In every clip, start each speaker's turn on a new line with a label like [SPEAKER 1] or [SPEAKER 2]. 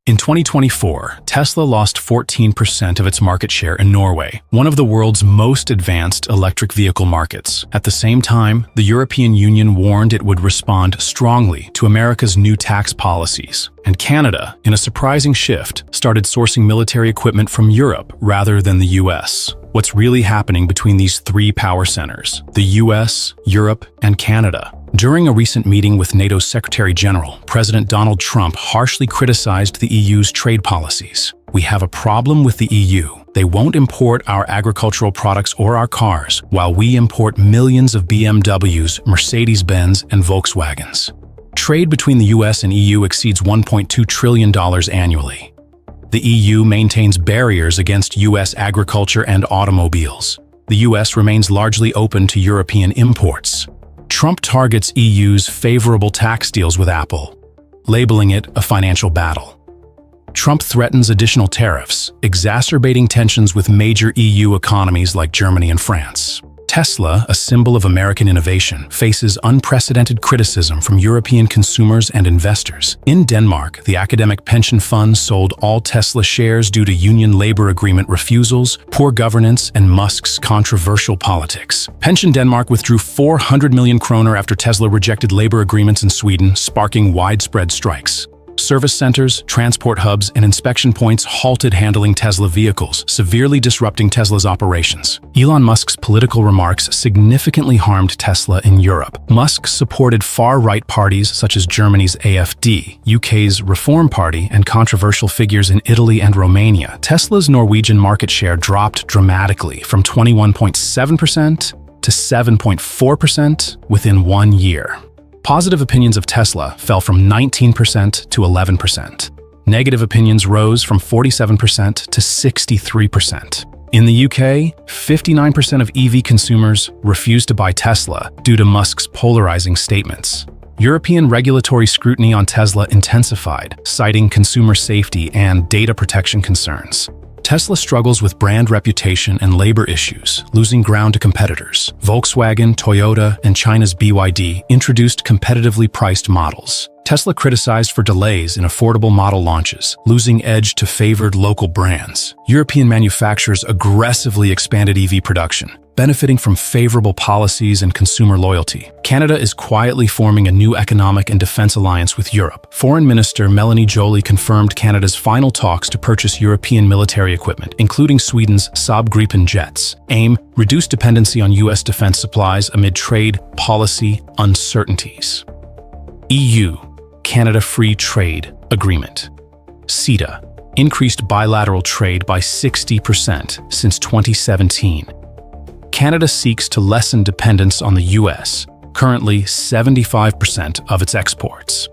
[SPEAKER 1] In 2024, Tesla lost 14% of its market share in Norway, one of the world's most advanced electric vehicle markets. At the same time, the European Union warned it would respond strongly to America's new tax policies. And Canada, in a surprising shift, started sourcing military equipment from Europe rather than the US. What's really happening between these three power centers, the US, Europe, and Canada? During a recent meeting with NATO's Secretary General, President Donald Trump harshly criticized the EU's trade policies. "We have a problem with the EU. They won't import our agricultural products or our cars, while we import millions of BMWs, Mercedes-Benz, and Volkswagens." Trade between the US and EU exceeds $1.2 trillion annually. The EU maintains barriers against US agriculture and automobiles. The US remains largely open to European imports. Trump targets EU's favorable tax deals with Apple, labeling it a financial battle. Trump threatens additional tariffs, exacerbating tensions with major EU economies like Germany and France. Tesla, a symbol of American innovation, faces unprecedented criticism from European consumers and investors. In Denmark, the academic pension fund sold all Tesla shares due to union labor agreement refusals, poor governance, and Musk's controversial politics. Pension Denmark withdrew 400 million kroner after Tesla rejected labor agreements in Sweden, sparking widespread strikes. Service centers, transport hubs, and inspection points halted handling Tesla vehicles, severely disrupting Tesla's operations. Elon Musk's political remarks significantly harmed Tesla in Europe. Musk supported far-right parties such as Germany's AfD, UK's Reform Party, and controversial figures in Italy and Romania. Tesla's Norwegian market share dropped dramatically from 21.7% to 7.4% within 1 year. Positive opinions of Tesla fell from 19% to 11%. Negative opinions rose from 47% to 63%. In the UK, 59% of EV consumers refused to buy Tesla due to Musk's polarizing statements. European regulatory scrutiny on Tesla intensified, citing consumer safety and data protection concerns. Tesla struggles with brand reputation and labor issues, losing ground to competitors. Volkswagen, Toyota, and China's BYD introduced competitively priced models. Tesla criticized for delays in affordable model launches, losing edge to favored local brands. European manufacturers aggressively expanded EV production, benefiting from favorable policies and consumer loyalty. Canada is quietly forming a new economic and defense alliance with Europe. Foreign Minister Melanie Joly confirmed Canada's final talks to purchase European military equipment, including Sweden's Saab Gripen jets. Aim: reduce dependency on US defense supplies amid trade policy uncertainties. EU-Canada Free Trade Agreement. CETA increased bilateral trade by 60% since 2017. Canada seeks to lessen dependence on the US, currently 75% of its exports.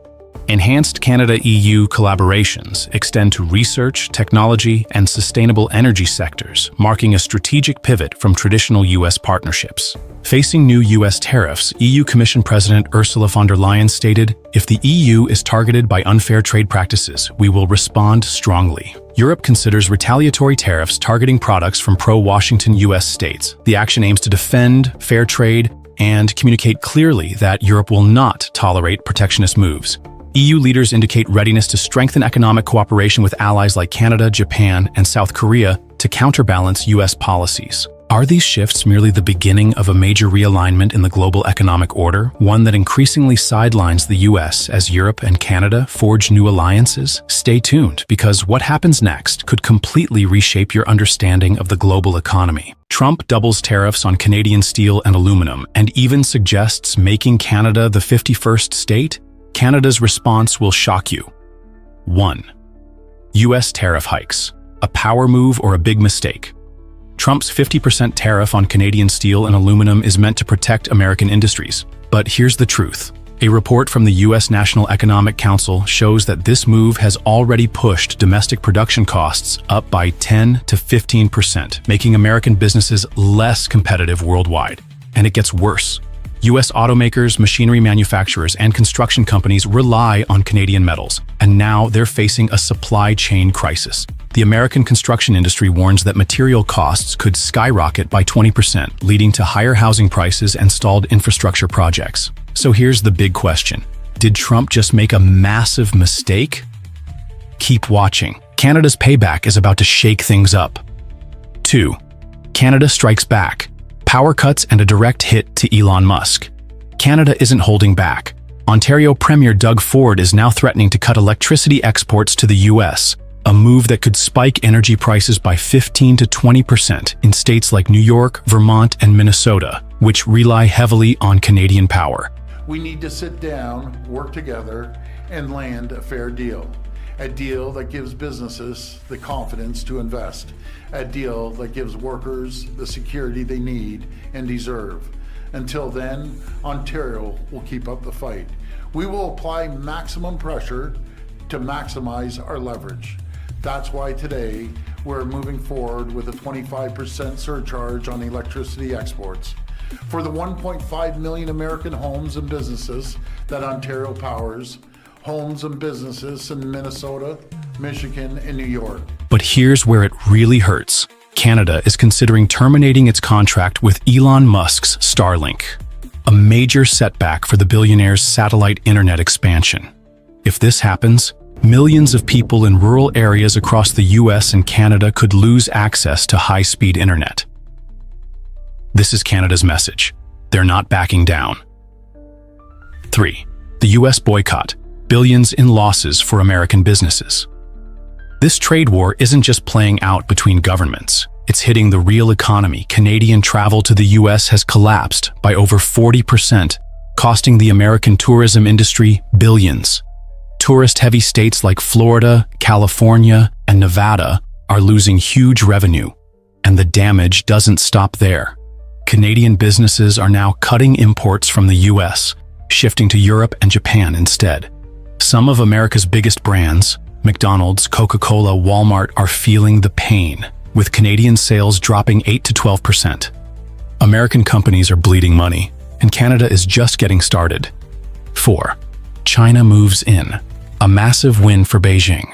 [SPEAKER 1] Enhanced Canada-EU collaborations extend to research, technology, and sustainable energy sectors, marking a strategic pivot from traditional US partnerships. Facing new US tariffs, EU Commission President Ursula von der Leyen stated, "If the EU is targeted by unfair trade practices, we will respond strongly." Europe considers retaliatory tariffs targeting products from pro-Washington US states. The action aims to defend fair trade and communicate clearly that Europe will not tolerate protectionist moves. EU leaders indicate readiness to strengthen economic cooperation with allies like Canada, Japan, and South Korea to counterbalance US policies. Are these shifts merely the beginning of a major realignment in the global economic order, one that increasingly sidelines the US as Europe and Canada forge new alliances? Stay tuned, because what happens next could completely reshape your understanding of the global economy. Trump doubles tariffs on Canadian steel and aluminum, and even suggests making Canada the 51st state? Canada's response will shock you. 1. US tariff hikes. A power move or a big mistake? Trump's 50% tariff on Canadian steel and aluminum is meant to protect American industries. But here's the truth. A report from the US National Economic Council shows that this move has already pushed domestic production costs up by 10 to 15%, making American businesses less competitive worldwide. And it gets worse. US automakers, machinery manufacturers, and construction companies rely on Canadian metals, and now they're facing a supply chain crisis. The American construction industry warns that material costs could skyrocket by 20%, leading to higher housing prices and stalled infrastructure projects. So here's the big question. Did Trump just make a massive mistake? keep watching. Canada's payback is about to shake things up. 2. Canada strikes back. Power cuts and a direct hit to Elon Musk. Canada isn't holding back. Ontario Premier Doug Ford is now threatening to cut electricity exports to the US, a move that could spike energy prices by 15 to 20% in states like New York, Vermont, and Minnesota, which rely heavily on Canadian power.
[SPEAKER 2] We need to sit down, work together, and land a fair deal. A deal that gives businesses the confidence to invest. A deal that gives workers the security they need and deserve. Until then, Ontario will keep up the fight. We will apply maximum pressure to maximize our leverage. That's why today we're moving forward with a 25% surcharge on electricity exports. For the 1.5 million American homes and businesses that Ontario powers, homes and businesses in Minnesota, Michigan, and New York.
[SPEAKER 1] But here's where it really hurts. Canada is considering terminating its contract with Elon Musk's Starlink, a major setback for the billionaire's satellite internet expansion. If this happens, millions of people in rural areas across the US and Canada could lose access to high-speed internet. This is Canada's message. They're not backing down. 3. The US boycott. Billions in losses for American businesses. This trade war isn't just playing out between governments. It's hitting the real economy. Canadian travel to the US has collapsed by over 40%, costing the American tourism industry billions. Tourist-heavy states like Florida, California, and Nevada are losing huge revenue, and the damage doesn't stop there. Canadian businesses are now cutting imports from the US, shifting to Europe and Japan instead. Some of America's biggest brands, McDonald's, Coca-Cola, Walmart, are feeling the pain, with Canadian sales dropping 8 to 12%. American companies are bleeding money, and Canada is just getting started. 4. China moves in. A massive win for Beijing.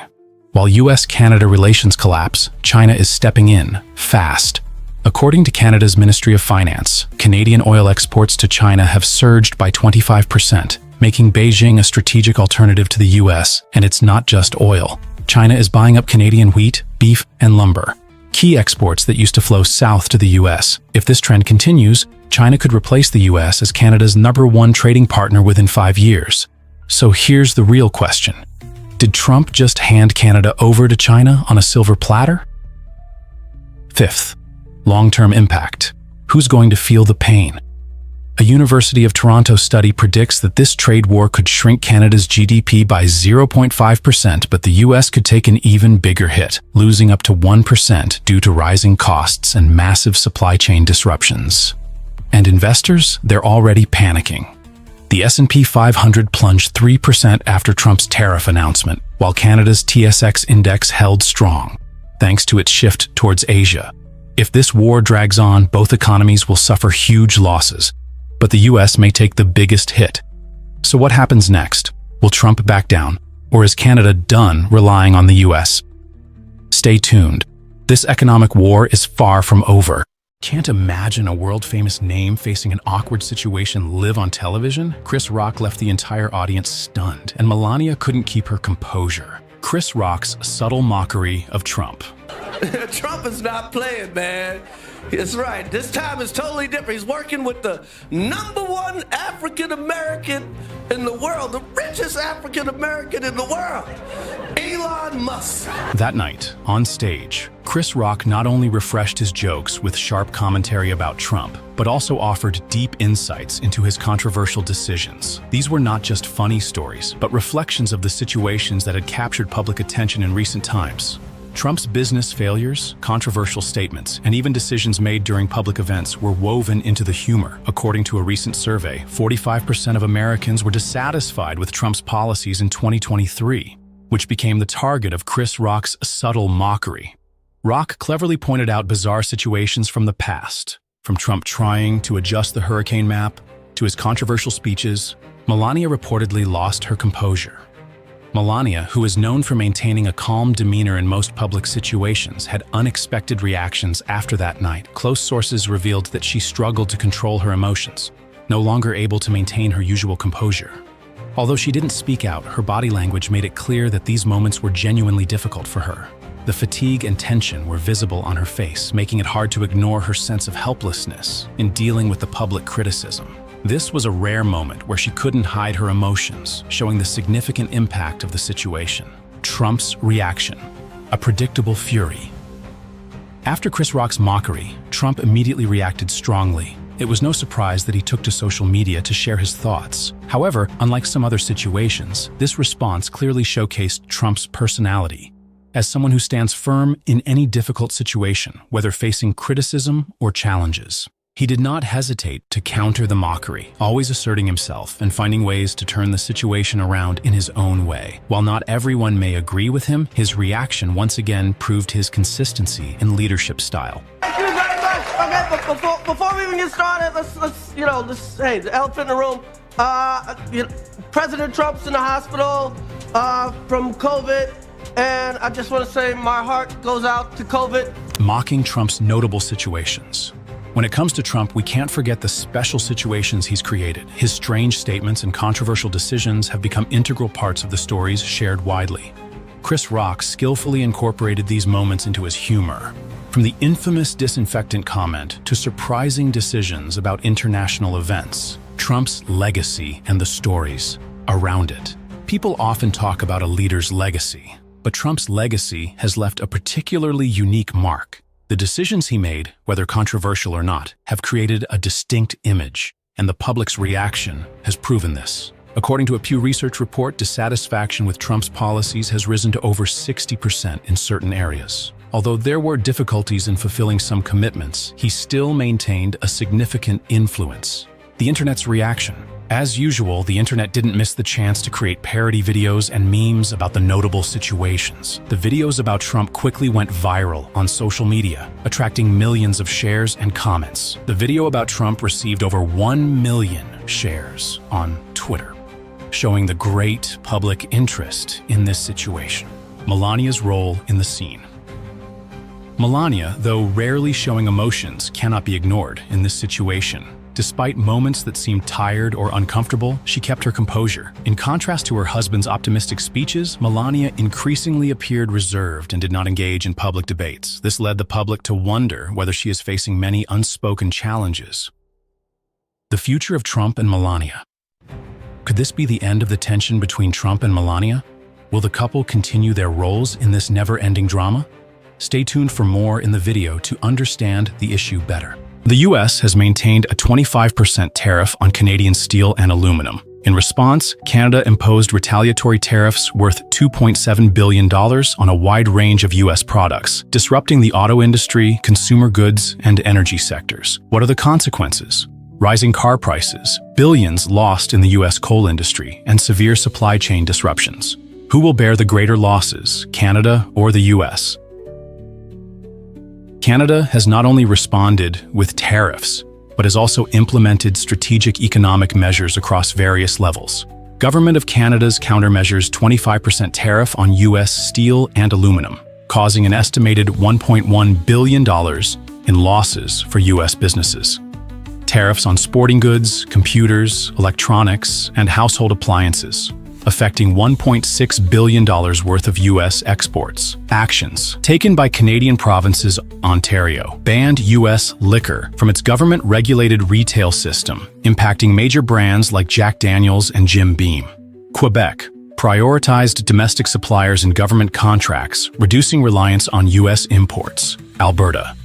[SPEAKER 1] While US-Canada relations collapse, China is stepping in, fast. According to Canada's Ministry of Finance, Canadian oil exports to China have surged by 25%, making Beijing a strategic alternative to the US, and it's not just oil. China is buying up Canadian wheat, beef, and lumber, key exports that used to flow south to the US. If this trend continues, China could replace the US as Canada's #1 trading partner within 5 years. So here's the real question. Did Trump just hand Canada over to China on a silver platter? 5th, long-term impact. Who's going to feel the pain? A University of Toronto study predicts that this trade war could shrink Canada's GDP by 0.5%, but the US could take an even bigger hit, losing up to 1% due to rising costs and massive supply chain disruptions. And investors, they're already panicking. The S&P 500 plunged 3% after Trump's tariff announcement, while Canada's TSX index held strong, thanks to its shift towards Asia. If this war drags on, both economies will suffer huge losses, but the US may take the biggest hit. So what happens next? Will Trump back down, or is Canada done relying on the US? Stay tuned. This economic war is far from over. Can't imagine a world-famous name facing an awkward situation live on television? Chris Rock left the entire audience stunned, and Melania couldn't keep her composure. Chris Rock's subtle mockery of Trump.
[SPEAKER 3] Trump is not playing, man. That's right. This time is totally different. He's working with the #1 African-American in the world, the richest African-American in the world, Elon Musk.
[SPEAKER 1] That night, on stage, Chris Rock not only refreshed his jokes with sharp commentary about Trump, but also offered deep insights into his controversial decisions. These were not just funny stories, but reflections of the situations that had captured public attention in recent times. Trump's business failures, controversial statements, and even decisions made during public events were woven into the humor. According to a recent survey, 45% of Americans were dissatisfied with Trump's policies in 2023, which became the target of Chris Rock's subtle mockery. Rock cleverly pointed out bizarre situations from the past, from Trump trying to adjust the hurricane map to his controversial speeches. Melania reportedly lost her composure. Melania, who is known for maintaining a calm demeanor in most public situations, had unexpected reactions after that night. Close sources revealed that she struggled to control her emotions, no longer able to maintain her usual composure. Although she didn't speak out, her body language made it clear that these moments were genuinely difficult for her. The fatigue and tension were visible on her face, making it hard to ignore her sense of helplessness in dealing with the public criticism. This was a rare moment where she couldn't hide her emotions, showing the significant impact of the situation. Trump's reaction: a predictable fury. After Chris Rock's mockery, Trump immediately reacted strongly. It was no surprise that he took to social media to share his thoughts. However, unlike some other situations, this response clearly showcased Trump's personality as someone who stands firm in any difficult situation, whether facing criticism or challenges. He did not hesitate to counter the mockery, always asserting himself and finding ways to turn the situation around in his own way. While not everyone may agree with him, his reaction once again proved his consistency in leadership style.
[SPEAKER 3] Thank you very much. Okay, but before we even get started, let's hey, the elephant in the room. President Trump's in the hospital from COVID, and I just want to say my heart goes out to COVID.
[SPEAKER 1] Mocking Trump's notable situations. When it comes to Trump, we can't forget the special situations he's created. His strange statements and controversial decisions have become integral parts of the stories shared widely. Chris Rock skillfully incorporated these moments into his humor. From the infamous disinfectant comment to surprising decisions about international events, Trump's legacy and the stories around it. People often talk about a leader's legacy, but Trump's legacy has left a particularly unique mark. The decisions he made, whether controversial or not, have created a distinct image, and the public's reaction has proven this. According to a Pew Research report, dissatisfaction with Trump's policies has risen to over 60% in certain areas. Although there were difficulties in fulfilling some commitments, he still maintained a significant influence. The internet's reaction. As usual, the internet didn't miss the chance to create parody videos and memes about the notable situations. The videos about Trump quickly went viral on social media, attracting millions of shares and comments. The video about Trump received over 1 million shares on Twitter, showing the great public interest in this situation. Melania's role in the scene. Melania, though rarely showing emotions, cannot be ignored in this situation. Despite moments that seemed tired or uncomfortable, she kept her composure. In contrast to her husband's optimistic speeches, Melania increasingly appeared reserved and did not engage in public debates. This led the public to wonder whether she is facing many unspoken challenges. The future of Trump and Melania. Could this be the end of the tension between Trump and Melania? Will the couple continue their roles in this never-ending drama? Stay tuned for more in the video to understand the issue better. The U.S. has maintained a 25% tariff on Canadian steel and aluminum. In response, Canada imposed retaliatory tariffs worth $2.7 billion on a wide range of U.S. products, disrupting the auto industry, consumer goods, and energy sectors. What are the consequences? Rising car prices, billions lost in the U.S. coal industry, and severe supply chain disruptions. Who will bear the greater losses, Canada or the U.S.? Canada has not only responded with tariffs, but has also implemented strategic economic measures across various levels. Government of Canada's countermeasures 25% tariff on U.S. steel and aluminum, causing an estimated $1.1 billion in losses for U.S. businesses. Tariffs on sporting goods, computers, electronics, and household appliances, affecting $1.6 billion worth of U.S. exports. Actions taken by Canadian provinces. Ontario banned U.S. liquor from its government-regulated retail system, impacting major brands like Jack Daniel's and Jim Beam. Quebec prioritized domestic suppliers in government contracts, reducing reliance on U.S. imports. Alberta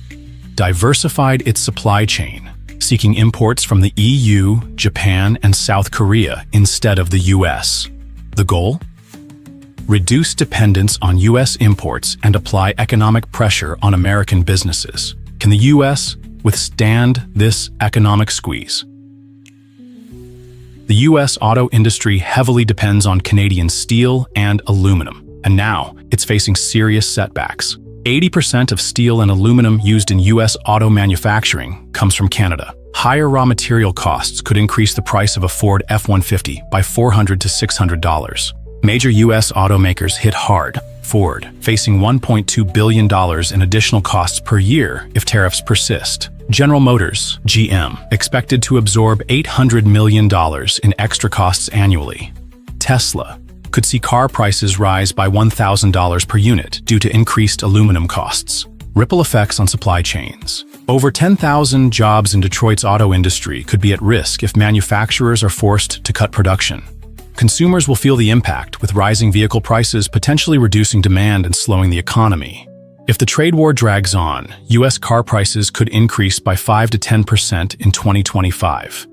[SPEAKER 1] diversified its supply chain, seeking imports from the EU, Japan, and South Korea instead of the U.S. The goal? Reduce dependence on U.S. imports and apply economic pressure on American businesses. Can the U.S. withstand this economic squeeze? The U.S. auto industry heavily depends on Canadian steel and aluminum, and now it's facing serious setbacks. 80% of steel and aluminum used in U.S. auto manufacturing comes from Canada. Higher raw material costs could increase the price of a Ford F-150 by $400 to $600. Major U.S. automakers hit hard. Ford, facing $1.2 billion in additional costs per year if tariffs persist. General Motors, GM, expected to absorb $800 million in extra costs annually. Tesla, could see car prices rise by $1,000 per unit due to increased aluminum costs. Ripple effects on supply chains. Over 10,000 jobs in Detroit's auto industry could be at risk if manufacturers are forced to cut production. Consumers will feel the impact, with rising vehicle prices potentially reducing demand and slowing the economy. If the trade war drags on, U.S. car prices could increase by 5 to 10% in 2025.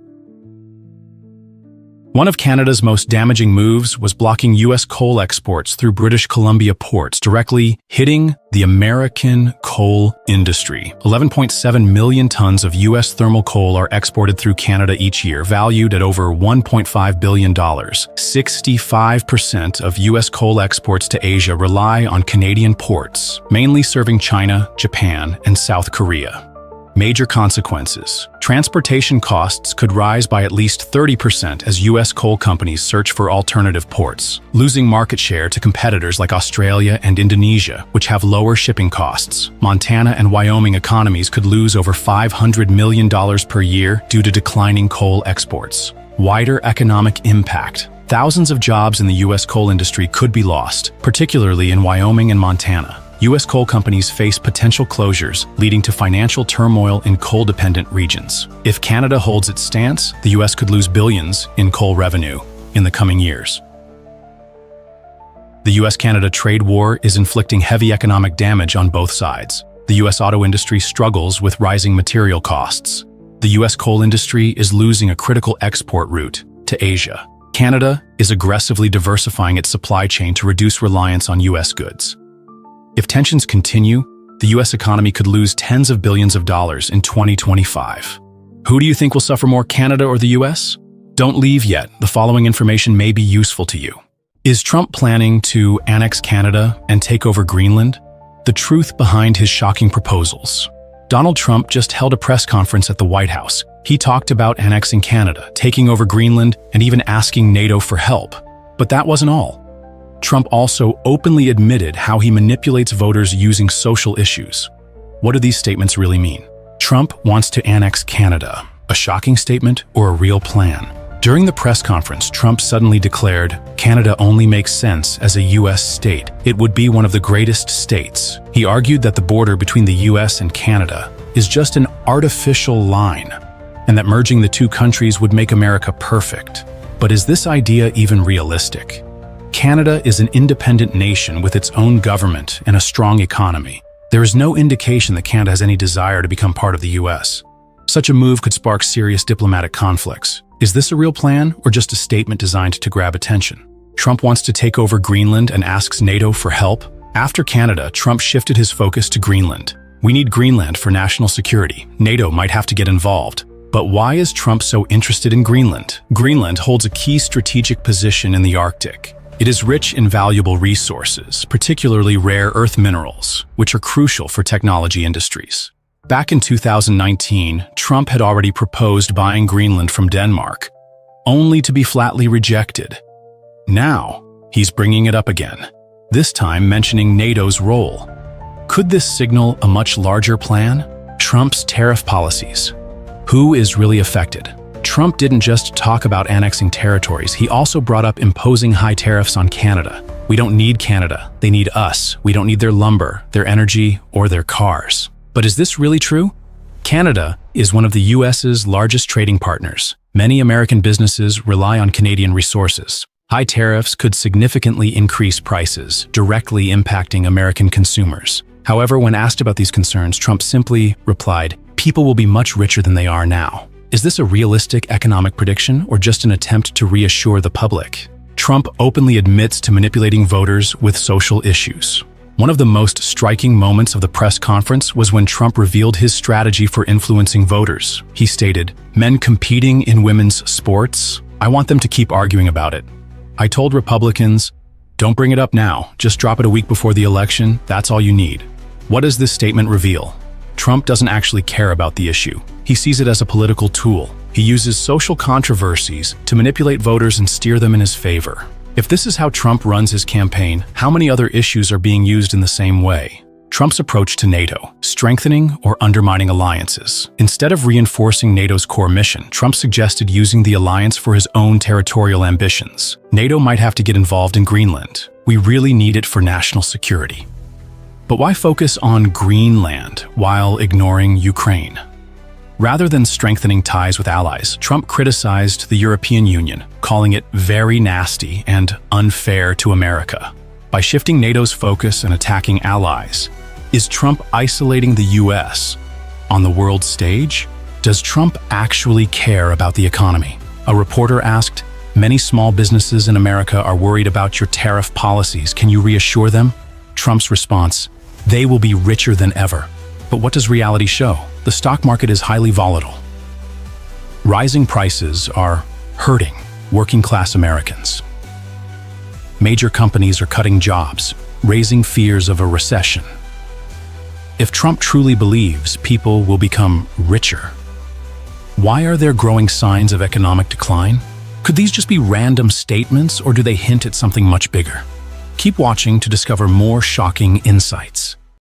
[SPEAKER 1] One of Canada's most damaging moves was blocking U.S. coal exports through British Columbia ports, directly hitting the American coal industry. 11.7 million tons of U.S. thermal coal are exported through Canada each year, valued at over $1.5 billion. 65% of U.S. coal exports to Asia rely on Canadian ports, mainly serving China, Japan, and South Korea. Major consequences. Transportation costs could rise by at least 30% as U.S. coal companies search for alternative ports, losing market share to competitors like Australia and Indonesia, which have lower shipping costs. Montana and Wyoming economies could lose over $500 million per year due to declining coal exports. Wider economic impact. Thousands of jobs in the U.S. coal industry could be lost, particularly in Wyoming and Montana. U.S. coal companies face potential closures, leading to financial turmoil in coal-dependent regions. If Canada holds its stance, the U.S. could lose billions in coal revenue in the coming years. The U.S.-Canada trade war is inflicting heavy economic damage on both sides. The U.S. auto industry struggles with rising material costs. The U.S. coal industry is losing a critical export route to Asia. Canada is aggressively diversifying its supply chain to reduce reliance on U.S. goods. If tensions continue, the U.S. economy could lose tens of billions of dollars in 2025. Who do you think will suffer more, Canada or the U.S.? Don't leave yet. The following information may be useful to you. Is Trump planning to annex Canada and take over Greenland? The truth behind his shocking proposals. Donald Trump just held a press conference at the White House. He talked about annexing Canada, taking over Greenland, and even asking NATO for help. But that wasn't all. Trump also openly admitted how he manipulates voters using social issues. What do these statements really mean? Trump wants to annex Canada. A shocking statement or a real plan? During the press conference, Trump suddenly declared, Canada only makes sense as a U.S. state. It would be one of the greatest states. He argued that the border between the U.S. and Canada is just an artificial line, and that merging the two countries would make America perfect. But is this idea even realistic? Canada is an independent nation with its own government and a strong economy. There is no indication that Canada has any desire to become part of the U.S. Such a move could spark serious diplomatic conflicts. Is this a real plan or just a statement designed to grab attention? Trump wants to take over Greenland and asks NATO for help. After Canada, Trump shifted his focus to Greenland. We need Greenland for national security. NATO might have to get involved. But why is Trump so interested in Greenland? Greenland holds a key strategic position in the Arctic. It is rich in valuable resources, particularly rare earth minerals, which are crucial for technology industries. Back in 2019, Trump had already proposed buying Greenland from Denmark, only to be flatly rejected. Now, he's bringing it up again, this time mentioning NATO's role. Could this signal a much larger plan? Trump's tariff policies. Who is really affected? Trump didn't just talk about annexing territories, he also brought up imposing high tariffs on Canada. We don't need Canada, they need us. We don't need their lumber, their energy, or their cars. But is this really true? Canada is one of the US's largest trading partners. Many American businesses rely on Canadian resources. High tariffs could significantly increase prices, directly impacting American consumers. However, when asked about these concerns, Trump simply replied, "People will be much richer than they are now." Is this a realistic economic prediction or just an attempt to reassure the public? Trump openly admits to manipulating voters with social issues. One of the most striking moments of the press conference was when Trump revealed his strategy for influencing voters. He stated, "Men competing in women's sports, I want them to keep arguing about it. I told Republicans, don't bring it up now, just drop it a week before the election, that's all you need." What does this statement reveal? Trump doesn't actually care about the issue. He sees it as a political tool. He uses social controversies to manipulate voters and steer them in his favor. If this is how Trump runs his campaign, how many other issues are being used in the same way? Trump's approach to NATO, strengthening or undermining alliances. Instead of reinforcing NATO's core mission, Trump suggested using the alliance for his own territorial ambitions. NATO might have to get involved in Greenland. We really need it for national security. But why focus on Greenland while ignoring Ukraine? Rather than strengthening ties with allies, Trump criticized the European Union, calling it very nasty and unfair to America. By shifting NATO's focus and attacking allies, is Trump isolating the US on the world stage? Does Trump actually care about the economy? A reporter asked, "Many small businesses in America are worried about your tariff policies. Can you reassure them?" Trump's response, "They will be richer than ever." But what does reality show? The stock market is highly volatile. Rising prices are hurting working-class Americans. Major companies are cutting jobs, raising fears of a recession. If Trump truly believes people will become richer, why are there growing signs of economic decline? Could these just be random statements, or do they hint at something much bigger? Keep watching to discover more shocking insights.